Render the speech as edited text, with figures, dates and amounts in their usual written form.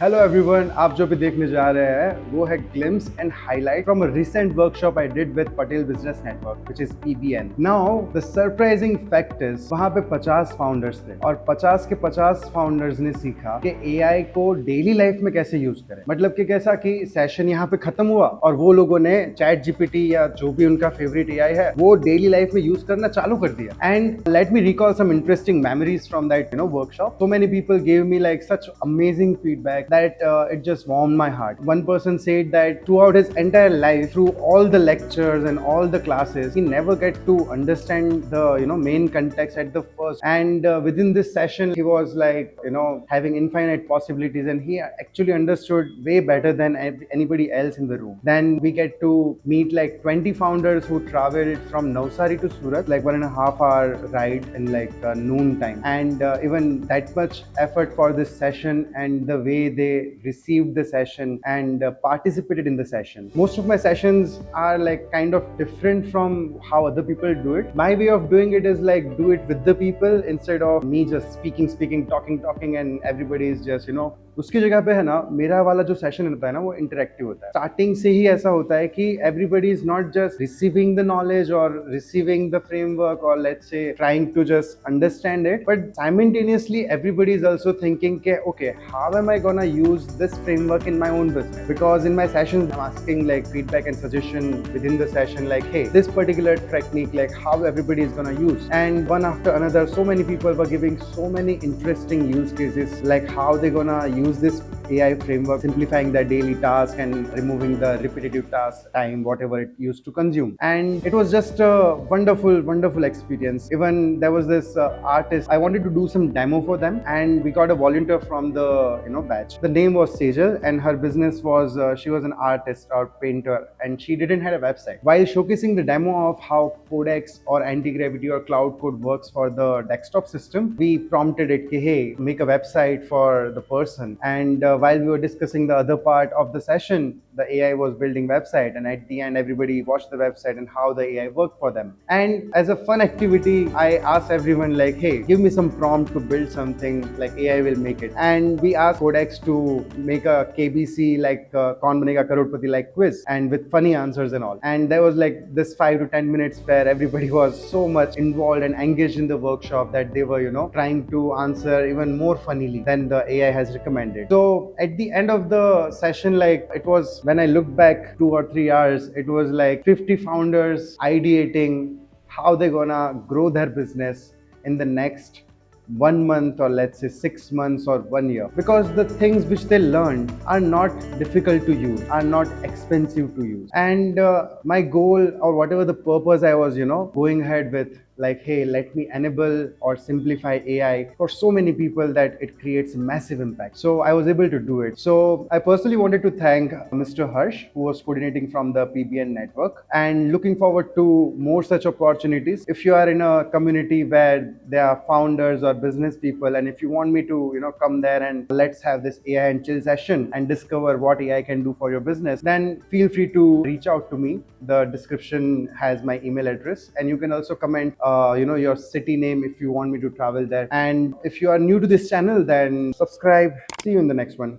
Hello everyone, आप जो भी देखने जा रहे हैं वो है glimpse and highlight from a recent workshop I did with Patel business network which is PBN. Now the surprising fact is वहां पे 50 फाउंडर्स थे और 50 के 50 फाउंडर्स ने सीखा कि AI को डेली लाइफ में कैसे यूज करें. मतलब कि कैसा कि सेशन यहाँ पे खत्म हुआ और वो लोगों ने चैट जीपीटी या जो भी उनका फेवरेट AI है वो डेली लाइफ में यूज करना चालू कर दिया. And let me recall some interesting memories from that workshop. So many people gave me like such amazing feedback that it just warmed my heart. One person said that throughout his entire life, through all the lectures and all the classes, he never get to understand the main context at the first. And within this session, he was like having infinite possibilities, and he actually understood way better than anybody else in the room. Then we get to meet like 20 founders who traveled from Navsari to Surat, like 1.5 hour ride in like noon time, and even that much effort for this session and the way they received the session and participated in the session. Most of my sessions are like kind of different from how other people do it. My way of doing it is like do it with the people instead of me just speaking, talking and everybody is just उसकी जगह पे है ना, मेरा वाला जो session होता है ना वो इंटरेक्टिव होता है. स्टार्टिंग से ही ऐसा होता है कि everybody is not just receiving the knowledge और रिसीविंग द फ्रेमवर्क और let's say trying to just understand it, but simultaneously everybody is also thinking के okay, how am I gonna use this framework in my own business. Because in my sessions I am asking like feedback and suggestion within the session, like hey, this particular technique, like how everybody is gonna use. And one after another, so many people were giving so many interesting use cases, like how they're gonna use this AI framework, simplifying their daily task and removing the repetitive task time, whatever it used to consume. And it was just a wonderful experience. Even there was this artist, I wanted to do some demo for them, and we got a volunteer from the batch. The name was Sejal, and her business was she was an artist or painter, and she didn't have a website. While showcasing the demo of how Codex or anti-gravity or cloud code works for the desktop system, we prompted it, hey, make a website for the person. And while we were discussing the other part of the session, the AI was building website, and at the end everybody watched the website and how the AI worked for them. And as a fun activity, I asked everyone like, hey, give me some prompt to build something, like AI will make it. And we asked Codex to make a KBC, like kaun banega crorepati like quiz, and with funny answers and all. And there was like this 5 to 10 minutes where everybody was so much involved and engaged in the workshop that they were trying to answer even more funnily than the AI has recommended. So at the end of the session, like it was, when I look back 2 or 3 hours, it was like 50 founders ideating how they're gonna grow their business in the next 1 month or let's say 6 months or 1 year, because the things which they learned are not difficult to use, are not expensive to use. And my goal or whatever the purpose I was going ahead with, like hey, let me enable or simplify AI for so many people that it creates massive impact. So I was able to do it. So I personally wanted to thank Mr. Harsh, who was coordinating from the PBN network, and looking forward to more such opportunities. If you are in a community where there are founders or business people, and if you want me to come there and let's have this AI and chill session and discover what AI can do for your business, then feel free to reach out to me. The description has my email address, and you can also comment your city name if you want me to travel there. And if you are new to this channel, then subscribe. See you in the next one.